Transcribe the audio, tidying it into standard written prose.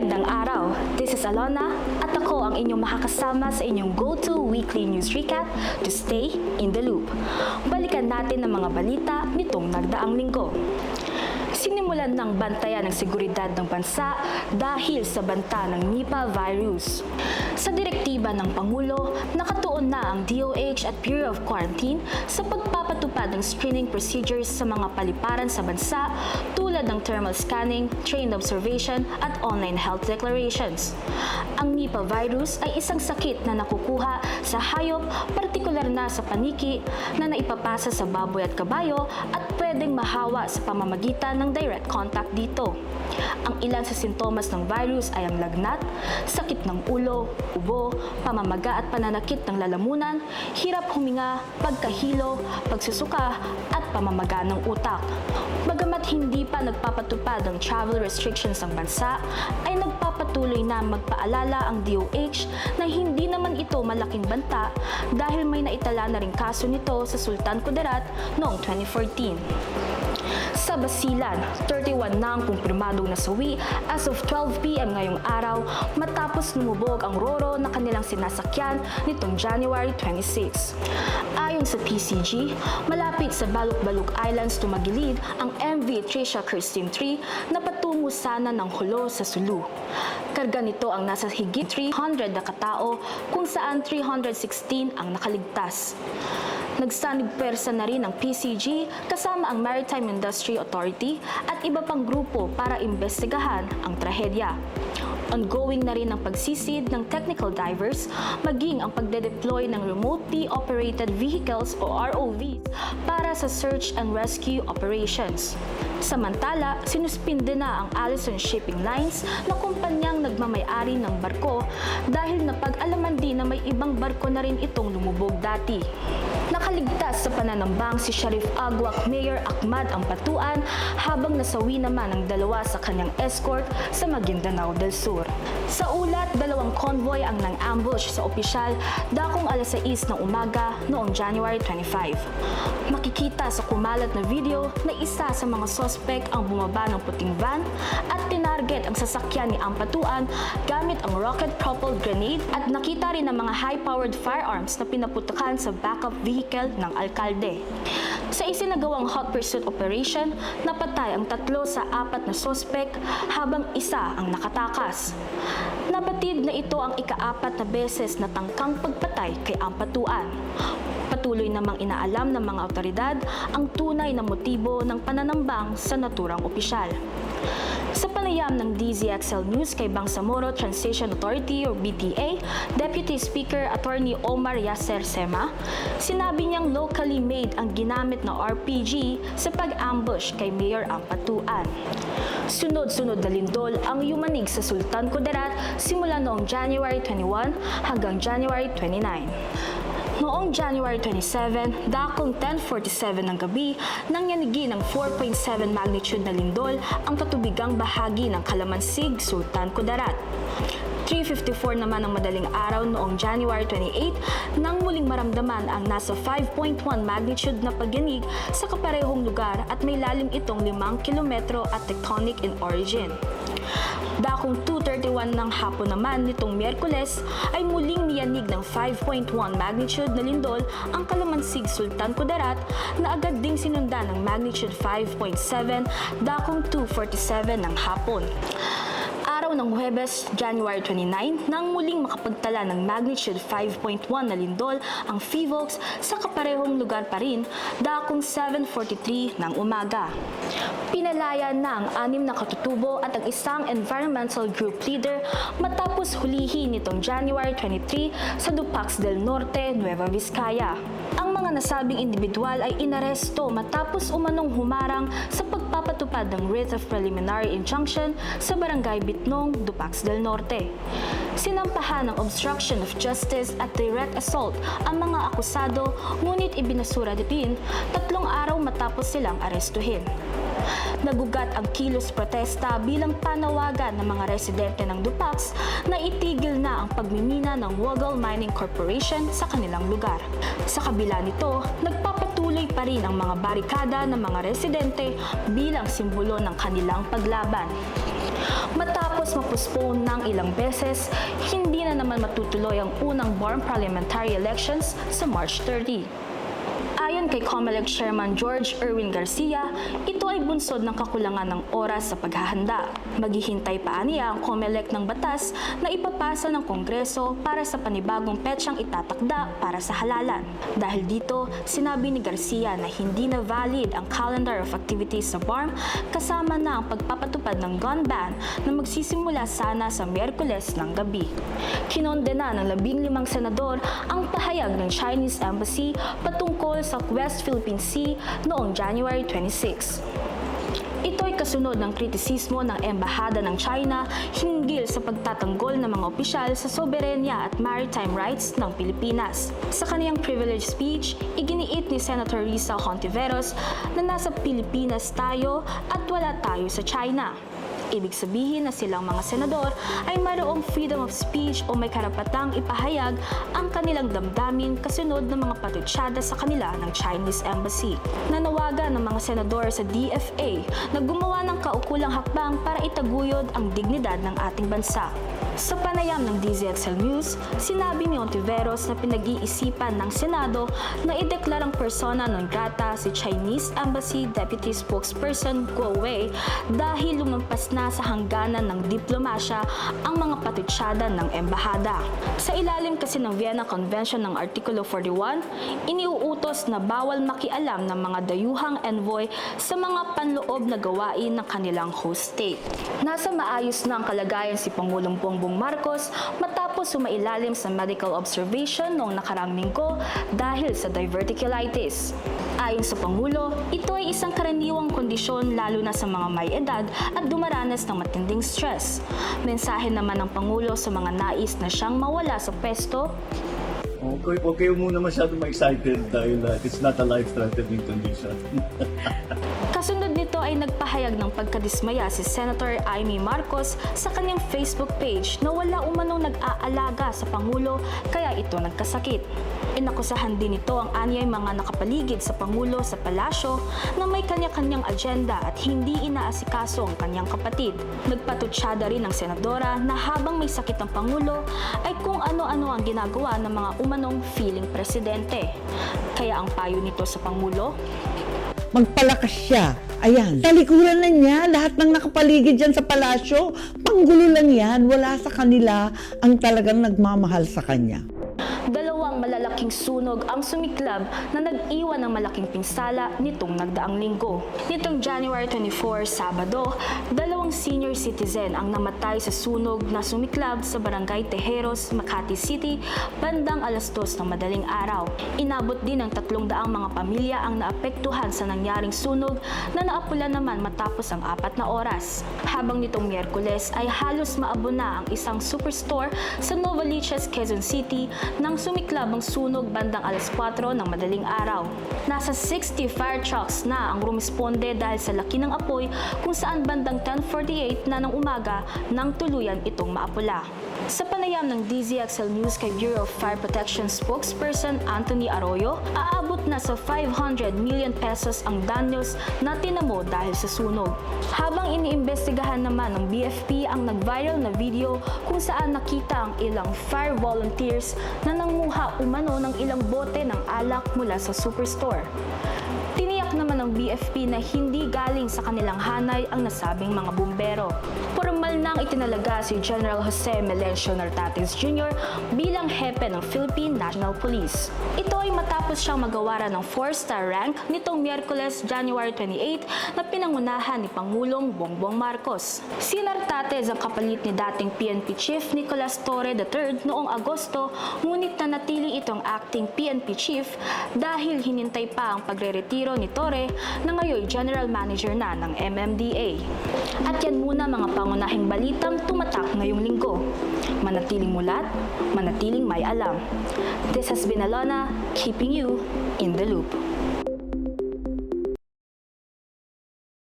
Magandang araw! This is Alona at ako ang inyong makakasama sa inyong go-to weekly news recap to stay in the loop. Balikan natin ang mga balita nitong nagdaang linggo. Sinimulan ng bantayan ng seguridad ng bansa dahil sa banta ng Nipah virus. Sa direktiba ng Pangulo, nakatuon na ang DOH at Bureau of Quarantine sa pagpapatupad ng screening procedures sa mga paliparan sa bansa tulad ng thermal scanning, trained observation at online health declarations. Ang Nipah virus ay isang sakit na nakukuha sa hayop, partikular na sa paniki, na naipapasa sa baboy at kabayo at pwedeng mahawa sa pamamagitan ng direct contact dito. Ang ilan sa sintomas ng virus ay ang lagnat, sakit ng ulo, ubo, pamamaga at pananakit ng lalamunan, hirap huminga, pagkahilo, pagsusuka at pamamaga ng utak. Bagamat hindi pa nagpapatupad ang travel restrictions ng bansa, ay nagpapatuloy na magpaalala ang DOH na hindi naman ito malaking banta dahil may naitala na ring kaso nito sa Sultan Kudarat noong 2014. Sa Basilan, 31 na ang kumpirmadong nasawi as of 12 p.m. ngayong araw matapos lumubog ang roro na kanilang sinasakyan nitong January 26. Ayon sa PCG, malapit sa Baluk-Baluk Islands tumagilid ang MV Tricia Christine 3 na patungo sana ng Jolo sa Sulu. Karga nito ang nasa higit 300 na katao kung saan 316 ang nakaligtas. Nagsanib pwersa na rin ang PCG kasama ang Maritime Industry Authority at iba pang grupo para imbestigahan ang trahedya. Ongoing na rin ang pagsisid ng technical divers maging ang pagde-deploy ng remotely operated vehicles o ROVs para sa search and rescue operations. Samantala, sinuspinde na ang Allison Shipping Lines na kumpanyang nagmamay-ari ng barko dahil napag-alaman din na may ibang barko na rin itong lumubog dati. Nakaligtas sa pananambang si Sheriff Aguac Mayor Ahmad Ampatuan habang nasawi naman ang dalawa sa kanyang escort sa Maguindanao del Sur. Sa ulat, dalawang convoy ang nang-ambush sa opisyal dakong alas 6 ng umaga noong January 25. Makikita sa kumalat na video na isa sa mga sospek ang bumaba ng puting van at tinarget ang sasakyan ni Ampatuan gamit ang rocket-propelled grenade at nakita rin ang mga high-powered firearms na pinaputukan sa backup vehicle ng alkalde. Sa isinagawang hot pursuit operation, napatay ang 3 sa 4 na sospek habang isa ang nakatakas. Nabatid na ito ang ika-4 na beses na tangkang pagpatay kay Ampatuan. Patuloy namang inaalam ng mga awtoridad ang tunay na motibo ng pananambang sa naturang opisyal. Sa panayam ng DZXL News kay Bangsamoro Transition Authority o BTA, Deputy Speaker Attorney Omar Yasser Sema, sinabi niyang locally made ang ginamit na RPG sa pag-ambush kay Mayor Ampatuan. Sunod-sunod na lindol ang yumanig sa Sultan Kudarat simula noong January 21 hanggang January 29. Noong January 27, dakong 10:47 ng gabi, nangyanigi ng 4.7 magnitude na lindol ang katubigang bahagi ng Kalamansig, Sultan Kudarat. 3:54 naman ang madaling araw noong January 28 nang muling maramdaman ang nasa 5.1 magnitude na pagyanig sa kaparehong lugar at may lalim itong 5 kilometro at tectonic in origin. Dakong 2:31 ng hapon naman nitong Miyerkules ay muling niyanig ng 5.1 magnitude na lindol ang Kalamansig, Sultan Kudarat na agad ding sinundan ng magnitude 5.7 dakong 2:47 ng hapon. Araw ng Huwebes, January 29, nang muling makapagtala ng magnitude 5.1 na lindol ang Phivolcs sa kaparehong lugar pa rin, dakong 7:43 ng umaga. Pinalaya na ang 6 na katutubo at ang isang environmental group leader matapos hulihin nitong January 23 sa Dupax del Norte, Nueva Vizcaya. Ang mga nasabing individual ay inaresto matapos umanong humarang sa pagpapatupad ng writ of preliminary injunction sa Barangay Bitnong, Dupax del Norte. Sinampahan ng obstruction of justice at direct assault ang mga akusado, ngunit ibinasura din 3 araw matapos silang arestuhin. Nagugat ang kilos protesta bilang panawagan ng mga residente ng Dupax na itigil na ang pagmimina ng Woggle Mining Corporation sa kanilang lugar. Sa kabila nito, nagpapatuloy pa rin ang mga barikada ng mga residente bilang simbolo ng kanilang paglaban. Matapos na-postpone ng ilang beses, hindi na naman matutuloy ang unang BARM parliamentary elections sa March 30. Ayon kay COMELEC Chairman George Erwin Garcia, ito ay bunsod ng kakulangan ng oras sa paghahanda. Maghihintay pa niya ang COMELEC ng batas na ipapasa ng Kongreso para sa panibagong petsang itatakda para sa halalan. Dahil dito, sinabi ni Garcia na hindi na valid ang calendar of activities sa BARM kasama na ang pagpapatupad ng gun ban na magsisimula sana sa Miyerkules ng gabi. Kinondena ng 15 senador ang pahayag ng Chinese Embassy patungkol sa West Philippine Sea noong January 26. Ito ay kasunod ng kritisismo ng Embahada ng China hinggil sa pagtatanggol ng mga opisyal sa soberenya at maritime rights ng Pilipinas. Sa kaniyang privilege speech, iginiit ni Senator Risa Hontiveros na nasa Pilipinas tayo at wala tayo sa China. Ibig sabihin na silang mga senador ay mayroong freedom of speech o may karapatang ipahayag ang kanilang damdamin kasunod ng mga patutsada sa kanila ng Chinese Embassy. Nanawagan ng mga senador sa DFA na gumawa ng kaukulang hakbang para itaguyod ang dignidad ng ating bansa. Sa panayam ng DZXL News, sinabi ni Ontiveros na pinag-iisipan ng Senado na ideklarang persona non grata si Chinese Embassy Deputy Spokesperson Guo Wei dahil lumampas na sa hangganan ng diplomasya ang mga patutsada ng embahada. Sa ilalim kasi ng Vienna Convention ng Artikulo 41, iniuutos na bawal makialam ng mga dayuhang envoy sa mga panloob na gawain ng kanilang host state. Nasa maayos na ang kalagayan si Pangulong Bongbong Marcos matapos sumailalim sa medical observation noong nakaraang linggo dahil sa diverticulitis. Ayon sa Pangulo, ito ay isang karaniwang kondisyon lalo na sa mga may edad at dumaranas ng matinding stress. Mensahe naman ng Pangulo sa mga nais na siyang mawala sa pwesto. Huwag kayo muna masyadong excited dahil it's not a life-threatening condition. Kasunod nito ay nagpahayag ng pagkadismaya si Senator Amy Marcos sa kanyang Facebook page na wala umanong nag-aalaga sa Pangulo kaya ito nagkasakit. Inakusahan din ito ang anyay mga nakapaligid sa Pangulo sa palasyo na may kanya-kanyang agenda at hindi inaasikaso ang kanyang kapatid. Nagpatutsyada rin ang senadora na habang may sakit ang Pangulo ay kung ano-ano ang ginagawa ng mga umanong feeling presidente. Kaya ang payo nito sa Pangulo, magpalakas siya. Ayan. Talikuran na niya. Lahat ng nakapaligid dyan sa palasyo, panggulo lang yan. Wala sa kanila ang talagang nagmamahal sa kanya. dalawang malalaking sunog ang sumiklab na nag-iwan ng malaking pinsala nitong nagdaang linggo. Nitong January 24, Sabado, dalawang senior citizen ang namatay sa sunog na sumiklab sa Barangay Tejeros, Makati City, bandang 2:00 ng madaling araw. Inabot din ng 300 mga pamilya ang naapektuhan sa nangyaring sunog na naapula naman matapos ang 4 na oras. Habang nitong Miyerkules ay halos maabo na ang isang superstore sa Novaliches, Quezon City nang sumiklab ang sunog bandang 4:00 ng madaling araw. Nasa 60 fire trucks na ang rumisponde dahil sa laki ng apoy kung saan bandang 10:48 na ng umaga nang tuluyan itong maapula. Sa panayam ng DZXL News kay Bureau of Fire Protection spokesperson Anthony Arroyo, aabot na sa 500 million pesos ang danyos na tinamo dahil sa sunog. Habang iniimbestigahan naman ng BFP ang nag-viral na video kung saan nakita ang ilang fire volunteers na nanguha umano ng ilang bote ng alak mula sa superstore. Tiniyak naman ng BFP na hindi galing sa kanilang hanay ang nasabing mga bumbero. Formal nang itinalaga si General Jose Melencio Nartates Jr. bilang hepe ng Philippine National Police. Ito ay matapos siyang magawaran ng 4-star rank nitong Miyerkules, January 28 na pinangunahan ni Pangulong Bongbong Marcos. Si Nartates ang kapalit ni dating PNP Chief Nicolas Torre III noong Agosto, ngunit nanatili itong acting PNP Chief dahil hinintay pa ang pagre-retiro ni Torre na ngayon General Manager na ng MMDA. At yan muna mga pangunahing balitang tumatak ngayong linggo. Manatiling mulat, manatiling may alam. This has been Alona, keeping you in the loop.